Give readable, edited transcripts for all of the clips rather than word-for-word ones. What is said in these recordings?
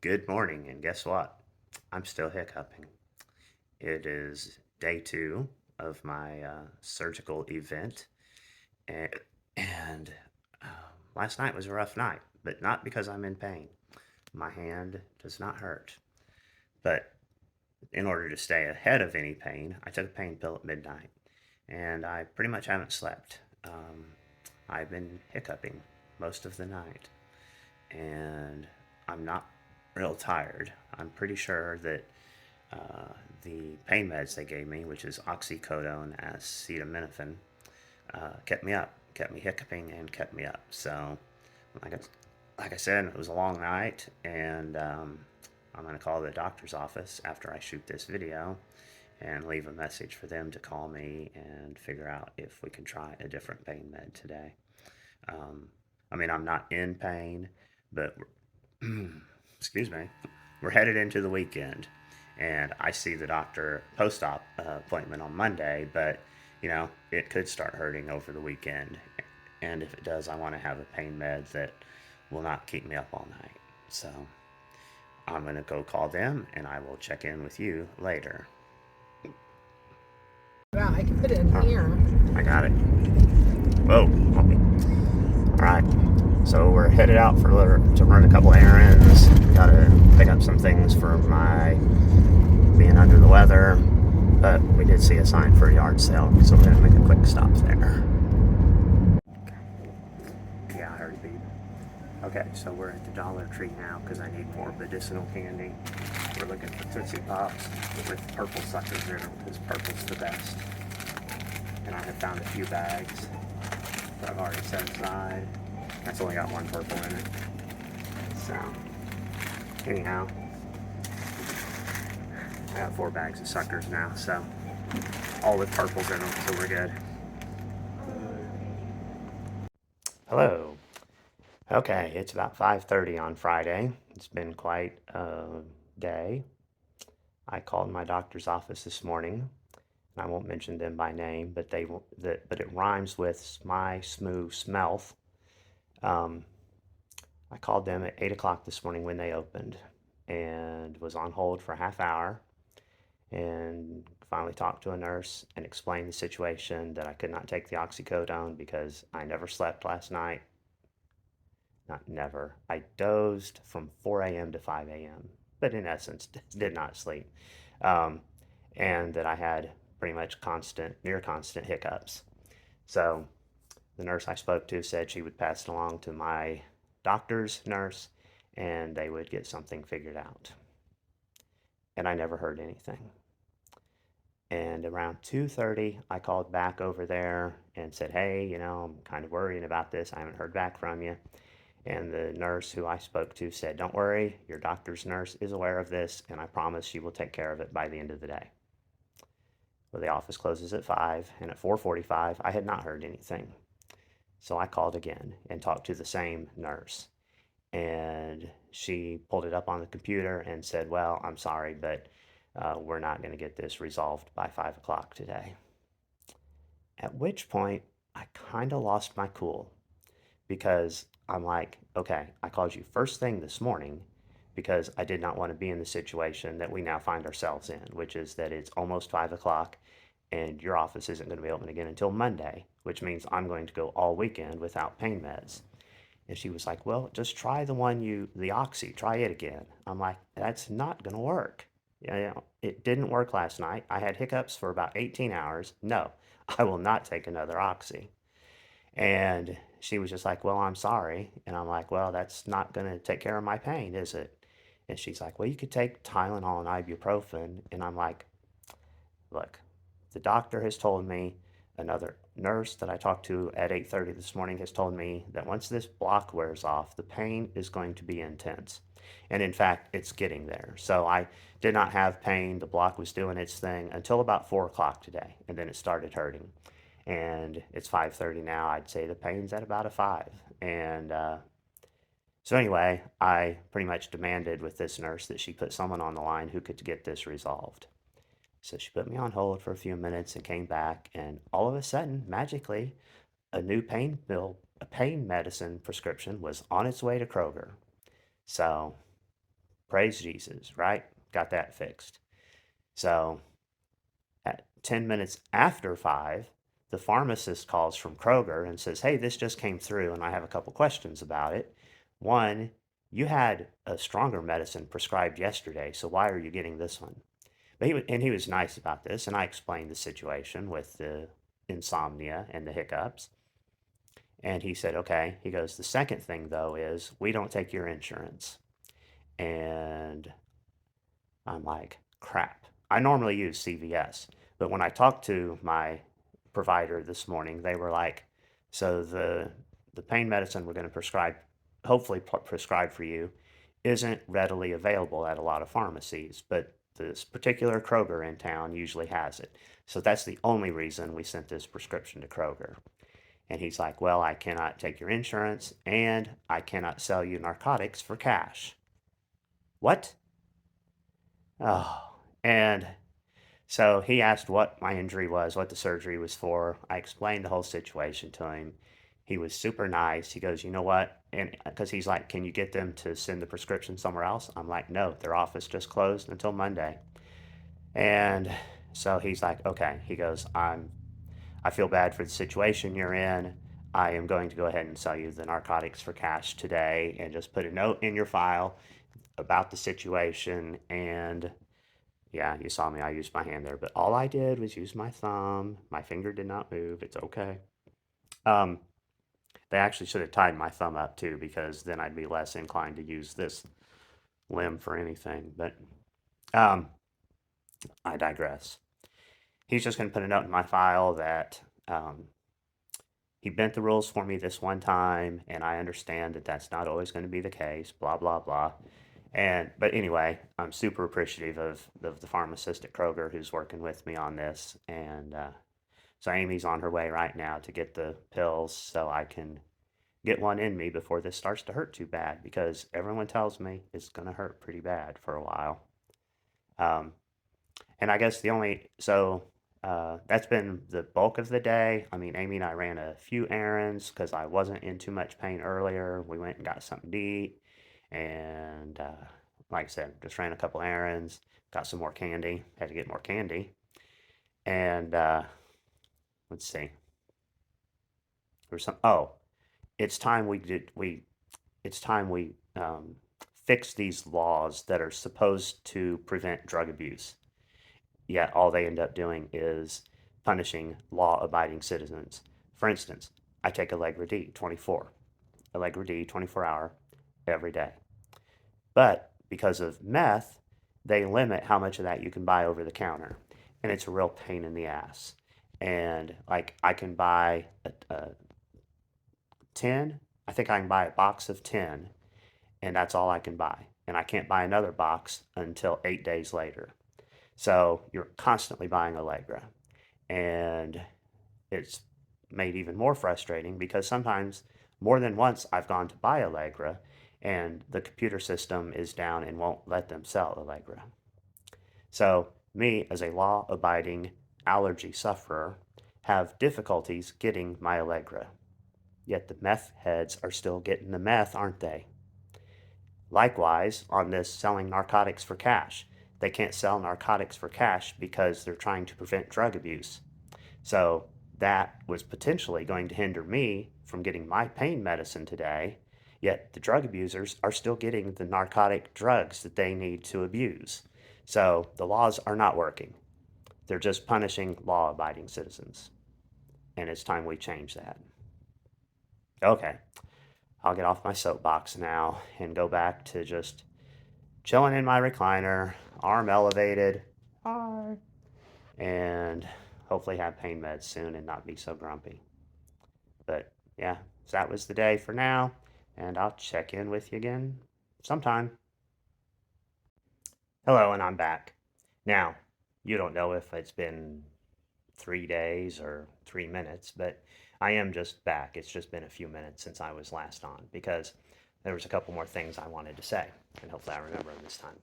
Good morning, and guess what? I'm still hiccuping. It is day two of my surgical event, and, and last night was a rough night, but not because I'm in pain. My hand does not hurt. But in order to stay ahead of any pain, I took a pain pill at midnight, and I pretty much haven't slept. I've been hiccuping most of the night, and I'm not real tired. I'm pretty sure that uh, the pain meds they gave me, which is oxycodone, acetaminophen, kept me up, kept me hiccuping, and kept me up. So, like I, like I said, it was a long night, and I'm going to call the doctor's office after I shoot this video and leave a message for them to call me and figure out if we can try a different pain med today. Um, I mean, I'm not in pain, but excuse me, we're headed into the weekend, and I see the doctor post-op appointment on Monday, but it could start hurting over the weekend, and if it does, I want to have a pain med that will not keep me up all night. So I'm gonna go call them, and I will check in with you later. Wow, I can put it in Oh, here. I got it. Whoa. All right. So we're headed out to run a couple errands. Gotta pick up some things for my being under the weather, but we did see a sign for a yard sale, so we're gonna make a quick stop there. Yeah, I heard it beep. Okay, so we're at the Dollar Tree now because I need more medicinal candy. We're looking for Tootsie Pops with purple suckers in them because purple's the best. And I have found a few bags that I've already set aside. That's only got one purple in it. So, anyhow, I got 4 bags of suckers now, so all with purples in them, so we're good. Hello. Okay, it's about 5:30 on Friday. It's been quite a day. I called my doctor's office this morning. I won't mention them by name, but but it rhymes with my smooth smelf. Um, I called them at 8 o'clock this morning when they opened, and was on hold for a half hour, and finally talked to a nurse and explained the situation, that I could not take the oxycodone because I never slept last night. Not never. I dozed from 4 a.m. to 5 a.m., but in essence did not sleep. Um, and that I had pretty much near constant hiccups. So the nurse I spoke to said she would pass it along to my doctor's nurse, and they would get something figured out. And I never heard anything. And around 2:30, I called back over there and said, "Hey, I'm kind of worrying about this. I haven't heard back from you." And the nurse who I spoke to said, "Don't worry, your doctor's nurse is aware of this, and I promise she will take care of it by the end of the day." Well, the office closes at 5, and at 4:45, I had not heard anything. So I called again and talked to the same nurse. And she pulled it up on the computer and said, "Well, I'm sorry, but we're not going to get this resolved by 5 o'clock today." At which point, I kind of lost my cool, because I'm like, okay, I called you first thing this morning because I did not want to be in the situation that we now find ourselves in, which is that it's almost 5 o'clock and your office isn't going to be open again until Monday, which means I'm going to go all weekend without pain meds. And she was like, "Well, just try the Oxy, try it again." I'm like, "That's not going to work. It didn't work last night. I had hiccups for about 18 hours. No, I will not take another Oxy." And she was just like, "Well, I'm sorry." And I'm like, "Well, that's not going to take care of my pain, is it?" And she's like, "Well, you could take Tylenol and ibuprofen." And I'm like, "Look, the doctor has told me, another nurse that I talked to at 8:30 this morning has told me that once this block wears off, the pain is going to be intense. And in fact, it's getting there." So I did not have pain. The block was doing its thing until about 4 o'clock today, and then it started hurting. And it's 5:30 now. I'd say the pain's at about a 5. And so anyway, I pretty much demanded with this nurse that she put someone on the line who could get this resolved. So she put me on hold for a few minutes and came back, and all of a sudden, magically, a pain medicine prescription was on its way to Kroger. So Praise Jesus, right? Got that fixed. So at 10 minutes after 5, the pharmacist calls from Kroger and says, "Hey, this just came through and I have a couple questions about it. One, you had a stronger medicine prescribed yesterday, so why are you getting this one?" But he was nice about this, and I explained the situation with the insomnia and the hiccups. And he said, "Okay." He goes, "The second thing though is we don't take your insurance." And I'm like, crap. I normally use CVS, but when I talked to my provider this morning, they were like, "So the pain medicine we're going to prescribe, hopefully prescribe for you, isn't readily available at a lot of pharmacies, but this particular Kroger in town usually has it. So that's the only reason we sent this prescription to Kroger." And he's like, "Well, I cannot take your insurance and I cannot sell you narcotics for cash." What? Oh, and so he asked what my injury was, what the surgery was for. I explained the whole situation to him. He was super nice. He goes, "You know what?" And because he's like, "Can you get them to send the prescription somewhere else?" I'm like, "No, their office just closed until Monday." And so he's like, "Okay." He goes, I feel bad for the situation you're in. I am going to go ahead and sell you the narcotics for cash today and just put a note in your file about the situation." And yeah, you saw me. I used my hand there, but all I did was use my thumb. My finger did not move. It's okay. Um, they actually should have tied my thumb up too, because then I'd be less inclined to use this limb for anything. But um, I digress. He's just going to put a note in my file that he bent the rules for me this one time, and I understand that that's not always going to be the case. Blah blah blah. And but anyway, I'm super appreciative of the pharmacist at Kroger who's working with me on this, and so Amy's on her way right now to get the pills so I can get one in me before this starts to hurt too bad, because everyone tells me it's going to hurt pretty bad for a while. Um, and I guess the only, so that's been the bulk of the day. I mean, Amy and I ran a few errands because I wasn't in too much pain earlier. We went and got something to eat. And like I said, just ran a couple errands, got some more candy, had to get more candy. And let's see, there's some, oh, it's time it's time we fix these laws that are supposed to prevent drug abuse. Yet all they end up doing is punishing law-abiding citizens. For instance, I take Allegra D 24, Allegra D 24-hour every day. But because of meth, they limit how much of that you can buy over the counter. And it's a real pain in the ass. And like I can buy a 10, I think I can buy a box of 10, and that's all I can buy. And I can't buy another box until 8 days later. So you're constantly buying Allegra. And it's made even more frustrating because sometimes more than once I've gone to buy Allegra and the computer system is down and won't let them sell Allegra. So, me as a law abiding allergy sufferer have difficulties getting my Allegra. Yet the meth heads are still getting the meth, aren't they? Likewise, on this selling narcotics for cash, they can't sell narcotics for cash because they're trying to prevent drug abuse. So that was potentially going to hinder me from getting my pain medicine today, yet the drug abusers are still getting the narcotic drugs that they need to abuse. So the laws are not working. They're just punishing law abiding citizens. And it's time we change that. Okay, I'll get off my soapbox now and go back to just chilling in my recliner, arm elevated. Hi. And hopefully have pain meds soon and not be so grumpy. But yeah, so that was the day for now, and I'll check in with you again sometime. Hello, and I'm back. Now, you don't know if it's been 3 days or 3 minutes, but I am just back. It's just been a few minutes since I was last on because there was a couple more things I wanted to say, and hopefully I remember them this time.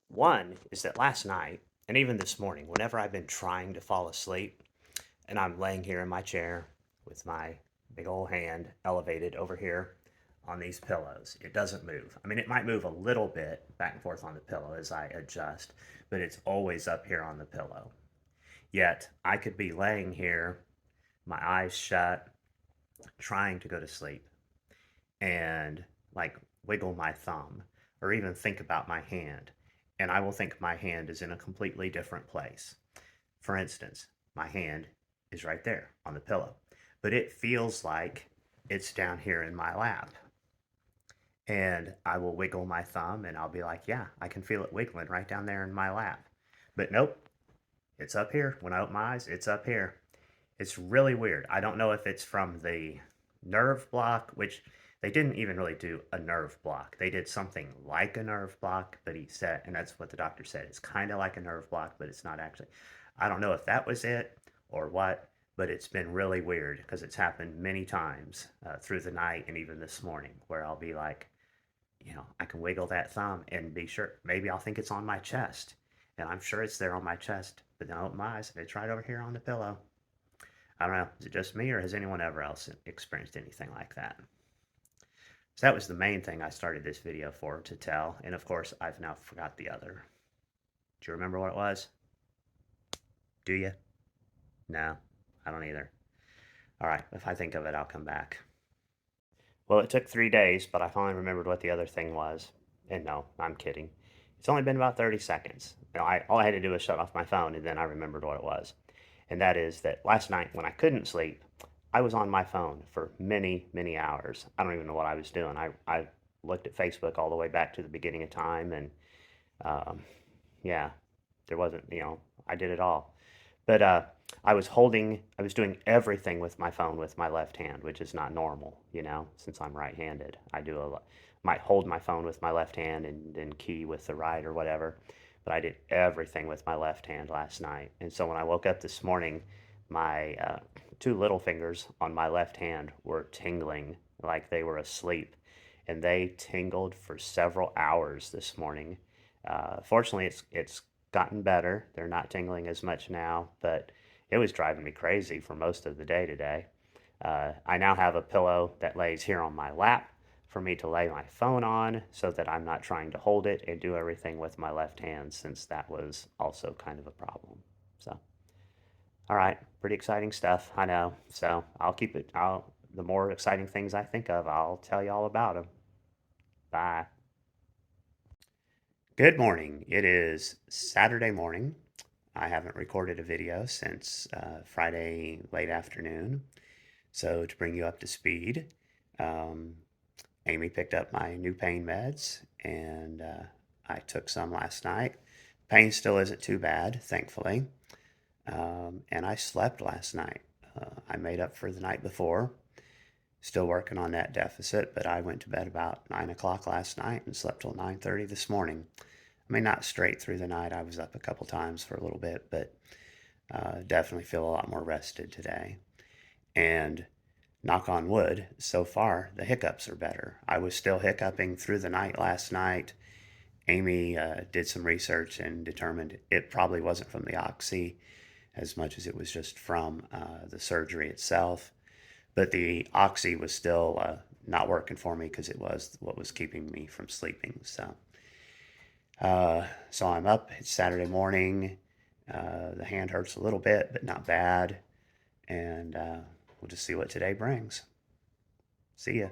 One is that last night, and even this morning, whenever I've been trying to fall asleep, and I'm laying here in my chair with my big old hand elevated over here on these pillows. It doesn't move. I mean, it might move a little bit back and forth on the pillow as I adjust, but it's always up here on the pillow. Yet I could be laying here, my eyes shut, trying to go to sleep, and like wiggle my thumb or even think about my hand, and I will think my hand is in a completely different place. For instance, my hand is right there on the pillow, but it feels like it's down here in my lap. And I will wiggle my thumb and I'll be like, yeah, I can feel it wiggling right down there in my lap. But nope, it's up here. When I open my eyes, it's up here. It's really weird. I don't know if it's from the nerve block, which they didn't even really do a nerve block. They did something like a nerve block, but he said, and that's what the doctor said, it's kind of like a nerve block, but it's not actually. I don't know if that was it or what, but it's been really weird because it's happened many times through the night and even this morning where I'll be like, I can wiggle that thumb and be sure, maybe I'll think it's on my chest. And I'm sure it's there on my chest, but then I open my eyes and it's right over here on the pillow. I don't know, is it just me or has anyone ever else experienced anything like that? So that was the main thing I started this video for, to tell. And of course, I've now forgot the other. Do you remember what it was? Do you? No, I don't either. All right, if I think of it, I'll come back. Well, it took 3 days, but I finally remembered what the other thing was. And no, I'm kidding. It's only been about 30 seconds. All I had to do was shut off my phone, and then I remembered what it was. And that is that last night when I couldn't sleep, I was on my phone for many, many hours. I don't even know what I was doing. I looked at Facebook all the way back to the beginning of time, and um, yeah, there wasn't, I did it all. But I was doing everything with my phone with my left hand, which is not normal, since I'm right-handed. Might hold my phone with my left hand and then key with the right or whatever. But I did everything with my left hand last night. And so when I woke up this morning, my two little fingers on my left hand were tingling like they were asleep. And they tingled for several hours this morning. Fortunately, it's gotten better. They're not tingling as much now, but it was driving me crazy for most of the day today. I now have a pillow that lays here on my lap for me to lay my phone on so that I'm not trying to hold it and do everything with my left hand, since that was also kind of a problem. So, all right, pretty exciting stuff, I know. So the more exciting things I think of, I'll tell you all about them. Bye. Good morning. It is Saturday morning. I haven't recorded a video since Friday late afternoon. So to bring you up to speed, Amy picked up my new pain meds, and I took some last night. Pain still isn't too bad, thankfully. And I slept last night. I made up for the night before. Still working on that deficit, but I went to bed about 9 o'clock last night and slept till 9:30 this morning. I mean, not straight through the night. I was up a couple times for a little bit, but definitely feel a lot more rested today. And knock on wood, so far the hiccups are better. I was still hiccuping through the night last night. Amy did some research and determined it probably wasn't from the oxy as much as it was just from the surgery itself. But the oxy was still not working for me because it was what was keeping me from sleeping. So I'm up. It's Saturday morning. The hand hurts a little bit, but not bad. And we'll just see what today brings. See ya.